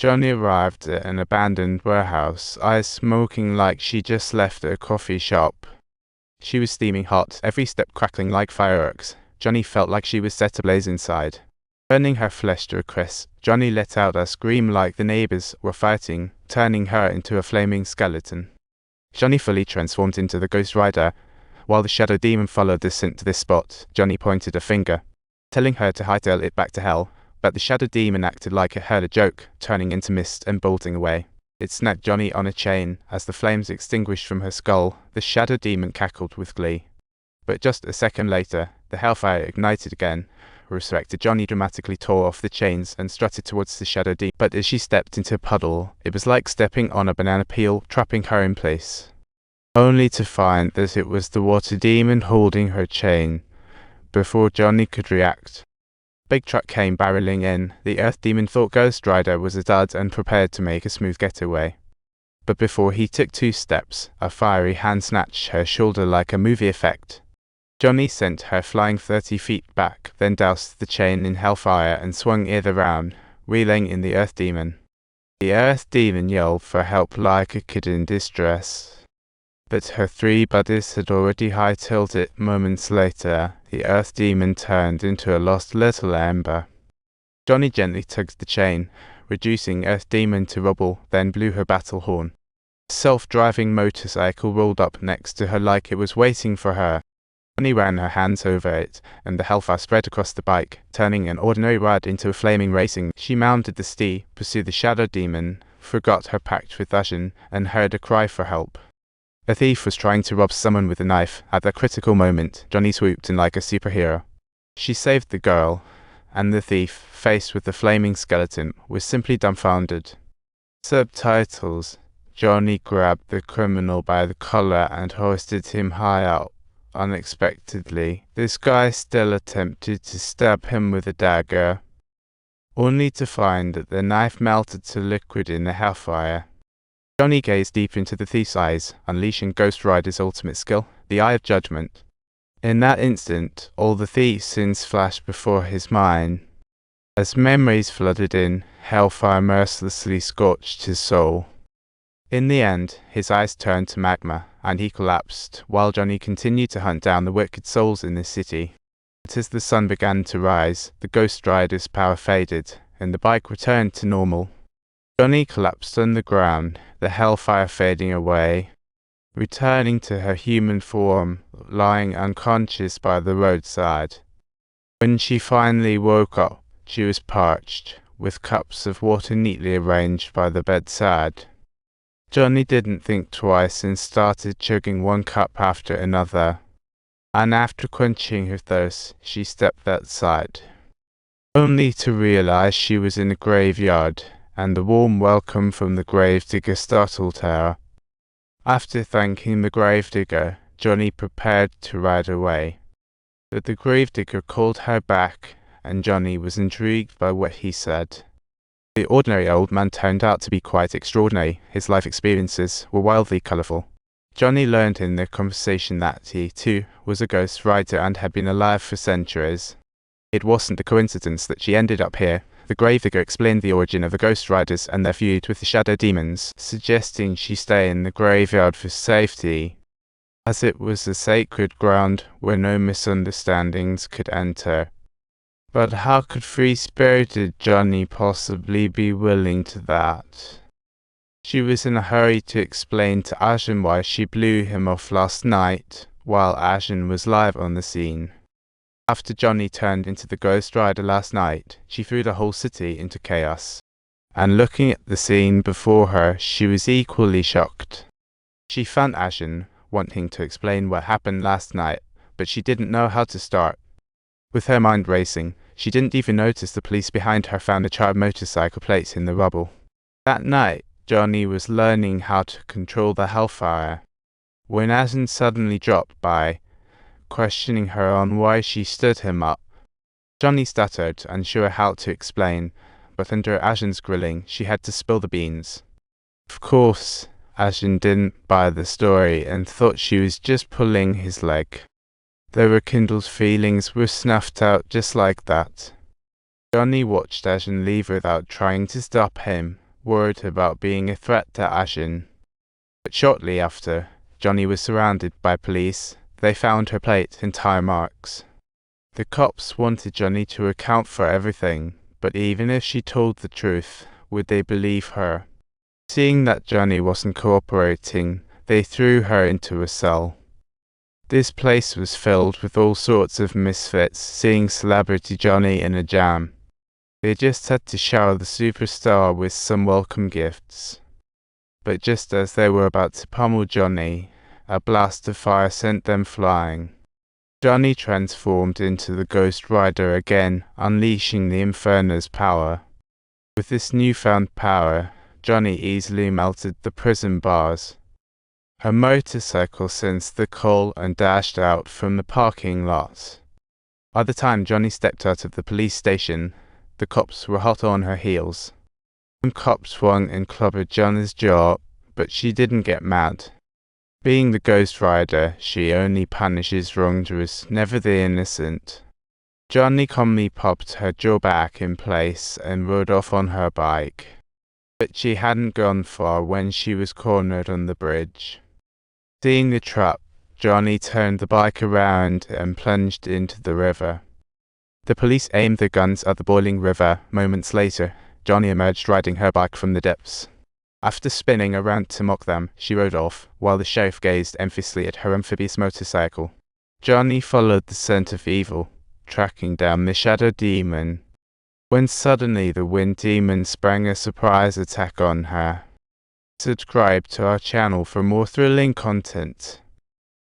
Johnny arrived at an abandoned warehouse, eyes smoking like she just left a coffee shop. She was steaming hot, every step crackling like fireworks. Johnny felt like she was set ablaze inside. Burning her flesh to a crisp, Johnny let out a scream like the neighbors were fighting, turning her into a flaming skeleton. Johnny fully transformed into the Ghost Rider. While the Shadow Demon followed the scent to this spot, Johnny pointed a finger, telling her to hightail it back to hell, but the Shadow Demon acted like it heard a joke, turning into mist and bolting away. It snapped Johnny on a chain. As the flames extinguished from her skull, the Shadow Demon cackled with glee. But just a second later, the hellfire ignited again. Resurrected Johnny dramatically tore off the chains and strutted towards the Shadow Demon, but as she stepped into a puddle, it was like stepping on a banana peel, trapping her in place. Only to find that it was the Water Demon holding her chain. Before Johnny could react, big truck came barreling in. The Earth Demon thought Ghost Rider was a dud and prepared to make a smooth getaway. But before he took 2 steps, a fiery hand snatched her shoulder like a movie effect. Johnny sent her flying 30 feet back, then doused the chain in hellfire and swung it around, reeling in the Earth Demon. The Earth Demon yelled for help like a kid in distress. But her 3 buddies had already hightailed it. Moments later, the Earth Demon turned into a lost little ember. Johnny gently tugged the chain, reducing Earth Demon to rubble, then blew her battle horn. A self-driving motorcycle rolled up next to her like it was waiting for her. Johnny ran her hands over it, and the hellfire spread across the bike, turning an ordinary ride into a flaming racing. She mounted the steed, pursued the Shadow Demon, forgot her pact with Ajin, and heard a cry for help. A thief was trying to rob someone with a knife. At that critical moment, Johnny swooped in like a superhero. She saved the girl, and the thief, faced with the flaming skeleton, was simply dumbfounded. Subtitles. Johnny grabbed the criminal by the collar and hoisted him high up. Unexpectedly, this guy still attempted to stab him with a dagger, only to find that the knife melted to liquid in the hellfire. Johnny gazed deep into the thief's eyes, unleashing Ghost Rider's ultimate skill, the Eye of Judgment. In that instant, all the thief's sins flashed before his mind. As memories flooded in, hellfire mercilessly scorched his soul. In the end, his eyes turned to magma, and he collapsed, while Johnny continued to hunt down the wicked souls in the city. But as the sun began to rise, the Ghost Rider's power faded, and the bike returned to normal. Johnny collapsed on the ground, the hellfire fading away, returning to her human form, lying unconscious by the roadside. When she finally woke up, she was parched, with cups of water neatly arranged by the bedside. Johnny didn't think twice and started chugging one cup after another. And after quenching her thirst, she stepped outside, only to realize she was in a graveyard, and the warm welcome from the gravedigger startled her. After thanking the gravedigger, Johnny prepared to ride away. But the gravedigger called her back, and Johnny was intrigued by what he said. The ordinary old man turned out to be quite extraordinary. His life experiences were wildly colourful. Johnny learned in their conversation that he, too, was a Ghost Rider and had been alive for centuries. It wasn't a coincidence that she ended up here. The gravedigger explained the origin of the Ghost Riders and their feud with the Shadow Demons, suggesting she stay in the graveyard for safety, as it was a sacred ground where no misunderstandings could enter. But how could free-spirited Johnny possibly be willing to that? She was in a hurry to explain to Ajin why she blew him off last night, while Ajin was live on the scene. After Johnny turned into the Ghost Rider last night, she threw the whole city into chaos. And looking at the scene before her, she was equally shocked. She found Ajin, wanting to explain what happened last night, but she didn't know how to start. With her mind racing, she didn't even notice the police behind her found a charred motorcycle plate in the rubble. That night, Johnny was learning how to control the hellfire, when Ajin suddenly dropped by, questioning her on why she stood him up. Johnny stuttered, unsure how to explain, but under Ajin's grilling, she had to spill the beans. Of course, Ajin didn't buy the story and thought she was just pulling his leg. Their rekindled feelings were snuffed out just like that. Johnny watched Ajin leave without trying to stop him, worried about being a threat to Ashin. But shortly after, Johnny was surrounded by police. They found her plate and tire marks. The cops wanted Johnny to account for everything, but even if she told the truth, would they believe her? Seeing that Johnny wasn't cooperating, they threw her into a cell. This place was filled with all sorts of misfits seeing Celebrity Johnny in a jam. They just had to shower the superstar with some welcome gifts. But just as they were about to pummel Johnny, a blast of fire sent them flying. Johnny transformed into the Ghost Rider again, unleashing the Inferno's power. With this newfound power, Johnny easily melted the prison bars. Her motorcycle sensed the call and dashed out from the parking lot. By the time Johnny stepped out of the police station, the cops were hot on her heels. Some cops swung and clobbered Johnny's jaw, but she didn't get mad. Being the Ghost Rider, she only punishes wrongdoers, never the innocent. Johnny calmly popped her jaw back in place and rode off on her bike. But she hadn't gone far when she was cornered on the bridge. Seeing the trap, Johnny turned the bike around and plunged into the river. The police aimed their guns at the boiling river. Moments later, Johnny emerged riding her bike from the depths. After spinning around to mock them, she rode off, while the sheriff gazed enviously at her amphibious motorcycle. Johnny followed the scent of evil, tracking down the Shadow Demon, when suddenly the Wind Demon sprang a surprise attack on her. Subscribe to our channel for more thrilling content.